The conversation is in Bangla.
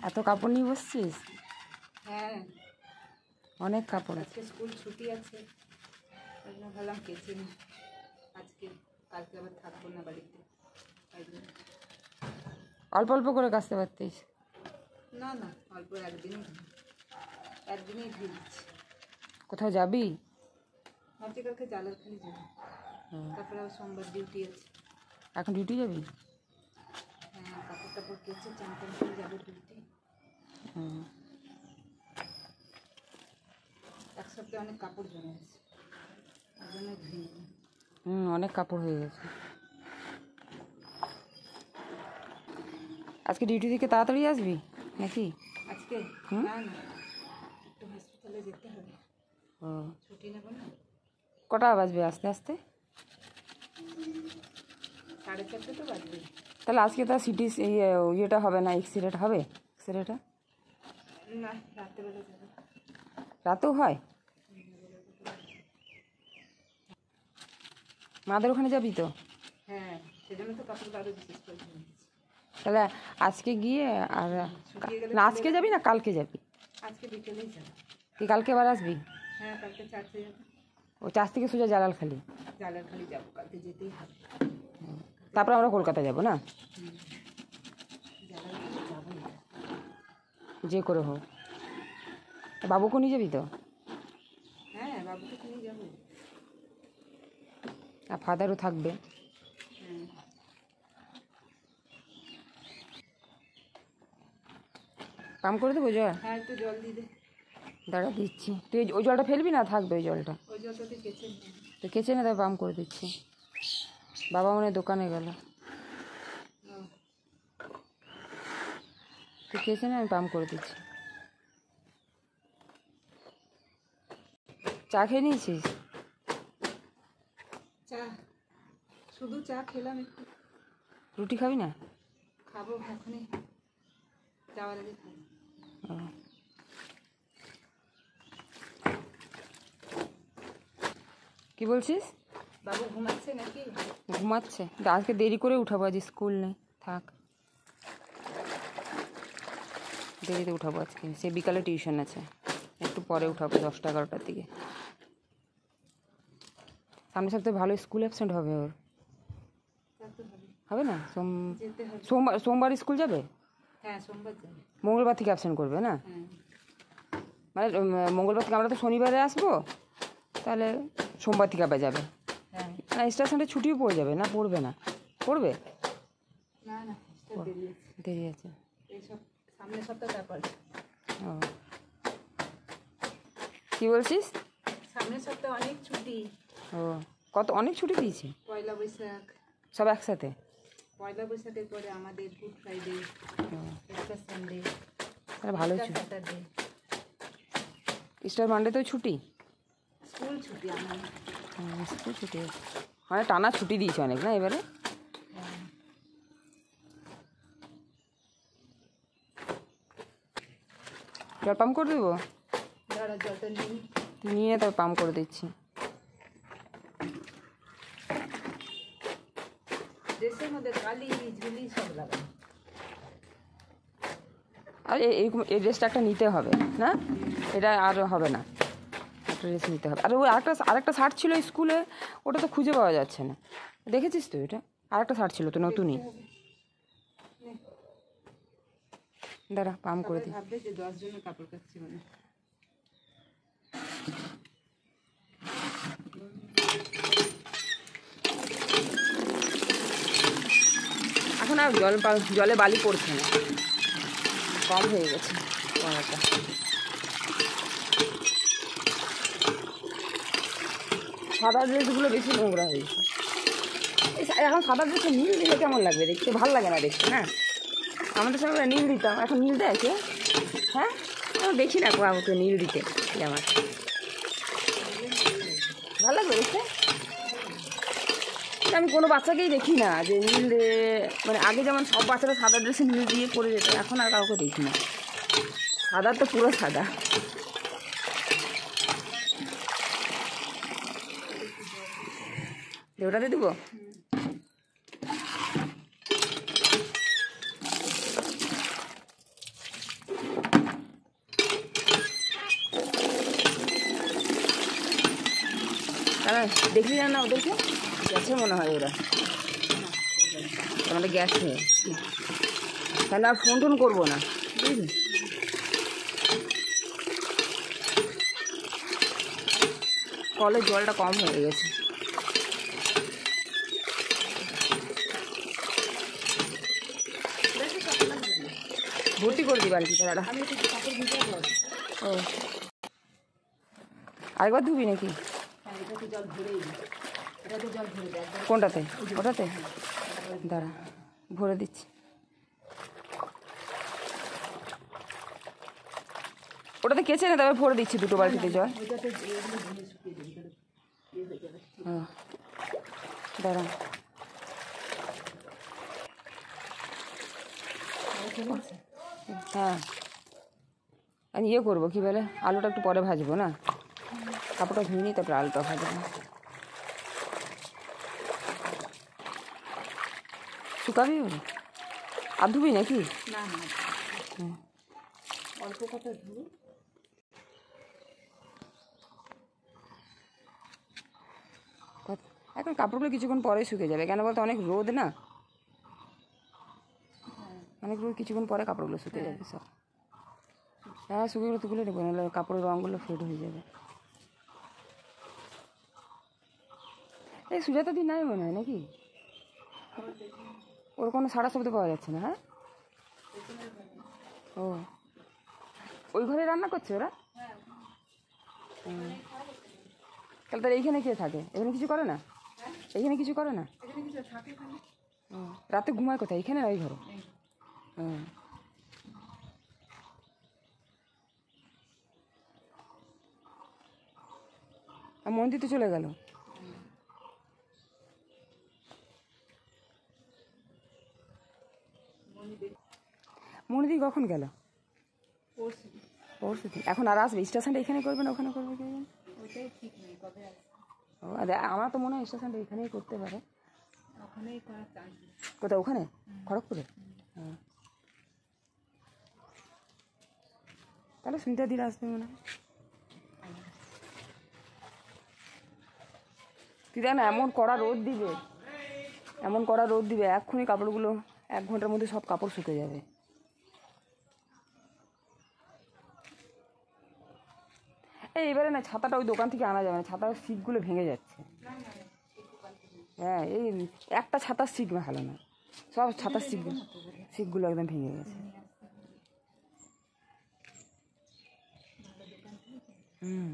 এত কাপড় নিয়ে বসছিস? হ্যাঁ, অনেক কাপড় আছে। আজকে স্কুল ছুটি আছে, ভাবলাম কেচে নি আজকে, কালকে আবার থাকবো না বাড়িতে। অল্প অল্প করে কাচতে পারতিস। না না, অল্প একদিনেই ধুয়ে দিচ্ছি। কোথাও যাবি? ভাবছি কালকে জালালখালি যাবো, তারপরে আবার সোমবার ডিউটি আছে। এখন ডিউটি যাবি? হ্যাঁ, কাপড় টাপড় কেচে চান টান করে যাবো ডিউটি। এক সপ্তাহে অনেক কাপড় জমে আছে, ওই জন্য ধুয়ে নিই। অনেক কাপড় হয়ে গেছে। আজকে ডিউটি থেকে তাড়াতাড়ি আসবি নাকি? আজকে না না, একটু হসপিটালে যেতে হবে। ছুটি নেব না। কটা বাজবে আস্তে আস্তে? 4:30 তো বাজবে। তাহলে আজকে তো সিটি ইয়েটা হবে না, এক্সরেটা হবে? এক্সরেটা না, রাত্রেবেলা যাবে। রাতেও হয়? মাদের ওখানে যাবি তো? হ্যাঁ, সেজন্য তো কাপড় আরও বিশেষ করে ধুয়েছি। তাহলে আজকে গিয়ে আর না, আজকে যাবি না কালকে যাবি? আজকে বিকেলেই যাবো। তুই কালকে আবার আসবি? হ্যাঁ, কালকে 4টে যাবো। ও 4 থেকে সোজা জালালখালি? জালালখালি যাবো, কালকে যেতেই হবে। তারপর আমরা কলকাতা যাব না? জালালখালি যাবোই, যে করে হোক। বাবুকে নিয়ে যাবি তো? হ্যাঁ, বাবুকে নিয়ে যাবো। আর ফাদারও থাকবে। পাম্প করে দেবো জল? হ্যাঁ, একটু জল দিয়ে দে। দাঁড়া দিচ্ছি। তুই ওই জলটা ফেলবি না, থাকবে ওই জলটা? ওই জলটা তুই কেচে নে। তো কেচে না, তাই পাম্প করে দিচ্ছি। বাবা মনে হয় দোকানে গেল। তুই কেচে না, আমি পাম্প করে দিচ্ছি। চা খেয়ে নিয়েছিস? চা, শুধু চা খেলাম একটু। রুটি খাবি না? খাবো এখনই, যাওয়ার আগে খাবো। কি বলছিস? বাবু ঘুমাচ্ছে নাকি? ঘুমাচ্ছে। আজকে দেরি করে উঠাবো, আজ স্কুল নেই। থাক, দেরিতে উঠাবো আজকে। সে বিকালে টিউশন আছে, একটু পরে উঠাবো 10টা 11টার দিকে। সামনের সপ্তাহে ভালো স্কুল অ্যাবসেন্ট হবে ওর। হবে না? সোমবার স্কুল যাবে? হ্যাঁ, সোমবার যাবে। মঙ্গলবার থেকে অ্যাবসেন্ট করবে না? মানে মঙ্গলবার থেকে আমরা তো শনিবারে আসবো, তাহলে সোমবার থেকে আবার যাবে। হ্যাঁ, না, স্টেশনে ছুটিও পড়ে যাবে না? পড়বে না? পড়বে না না, দেরি আছে। এইসব সামনের সপ্তাহ তারপরে। ও, কি বলছিস? সামনের সপ্তাহে অনেক ছুটি। ও, কত অনেক ছুটি দিয়েছে? পয়লা বৈশাখ সব একসাথে? পয়লা বৈশাখের পরে আমাদের গুড ফ্রাইডে, একটা সানডে, তাহলে ভালো ছুটি। স্যাটারডে, স্টার মানডেতেও ছুটি? স্কুল ছুটি আমার। স্কুল ছুটি মানে টানা ছুটি দিয়েছে অনেক না এবারে? জল পাম্প করে দেবো? জলটা নিয়ে তবে পাম্প করে দিচ্ছি। ড্রেসের মধ্যে কালি ঝুলি সব লাগানো। আর এইরকম এই ড্রেসটা একটা নিতে হবে না? এটা আর হবে না, একটা ড্রেস নিতে হবে। আর ওই আরেকটা শার্ট ছিল স্কুলে, ওটা তো খুঁজে পাওয়া যাচ্ছে না। দেখেছিস তো? এটা আরেকটা শার্ট ছিল তো, নতুনই। দাঁড়া, পাম্প করে দিই। ভাববে যে 10 জনের কাপড় কাচ্ছি মানে। এখন আর জলে বালি পড়ছে না, কম হয়ে গেছে পড়াটা। সাদা ড্রেসগুলো বেশি নোংরা হয়েছে। এখন সাদা ড্রেসে নীল দিলে কেমন লাগবে দেখতে? ভালো লাগে না দেখতে না? আমাদের সঙ্গে নীল দিতাম, এখন নীল দেয় কে? হ্যাঁ, দেখি না আমাকে নীল দিতে। আমার ভালো লাগবে দেখতে। আমি কোনো বাচ্চাকেই দেখি না যে নীল, মানে আগে যেমন সব বাচ্চারা সাদা ড্রেসে নীল দিয়ে পরে যেত, এখন আর কাউকে দেখি না। সাদা তো পুরো সাদা। ওটাতে দেবো? হ্যাঁ দেখলি না ওদেরকে গেছে মনে হয় ওরা আমাদের গেছে তাহলে আর ফোন টোন করবো না বুঝলি কলের জলটা কম হয়ে গেছে ভর্তি করে দিই বাড়িতে দাদা ও আরেকবার ধুবি নাকি কোনটাতে ওটাতে দাঁড়া ভরে দিচ্ছি ওটাতে কেচে না তবে ভরে দিচ্ছি দুটো বালতিতে জল দাঁড়া হ্যাঁ আমি ইয়ে করবো কী বলে আলুটা একটু পরে ভাজবো না কাপড়টা ধুয়ে নিই তারপরে আলুটা ভাজবো শুকাবি ওরে আর ধুবি নাকি না অল্প কথা ধুবো এখন কাপড়গুলো কিছুক্ষণ পরে শুকে যাবে কেন বলতো অনেক রোদ না অনেক রোদ কিছুক্ষণ পরে কাপড়গুলো শুকে যাবে সব হ্যাঁ শুকিয়ে তুলে নেবো নাহলে কাপড়ের রঙগুলো ফেড হয়ে যাবে এই সুজাতা দি নাই মনে হয় নাকি ওর কোনো সাড়া শব্দ পাওয়া যাচ্ছে না হ্যাঁ ও ওই ঘরে রান্না করছে ওরা তাহলে তার এইখানে কে থাকে এখানে কিছু করে না এইখানে কিছু করে না রাতে ঘুমায় কোথায় এইখানে না ওই ঘরে মন্দির তো চলে গেল মন্দির কখন গেল পরশু দিন এখন আর আসবে স্টেশনটা এখানে করবে না ওখানে করবে ওইটাই ঠিক নেই কবে ও আমার তো মনে হয় স্টেশনটা এখানেই করতে পারে ওখানেই করার চান্স কোথায় ওখানে খড়গপুরে হ্যাঁ তাহলে সুনিতা দিলে আসবে মনে হয় তুই দেখ না এমন কড়া রোদ দিবে এক্ষুনি কাপড়গুলো 1 ঘন্টার মধ্যে সব কাপড় শুকে যাবে এইবারে না ছাতাটা ওই দোকান থেকে আনা যাবে না ছাতার সিটগুলো ভেঙে যাচ্ছে হ্যাঁ এই একটা ছাতার সিট ভালো না সব ছাতার সিটগুলো একদম ভেঙে গেছে হুম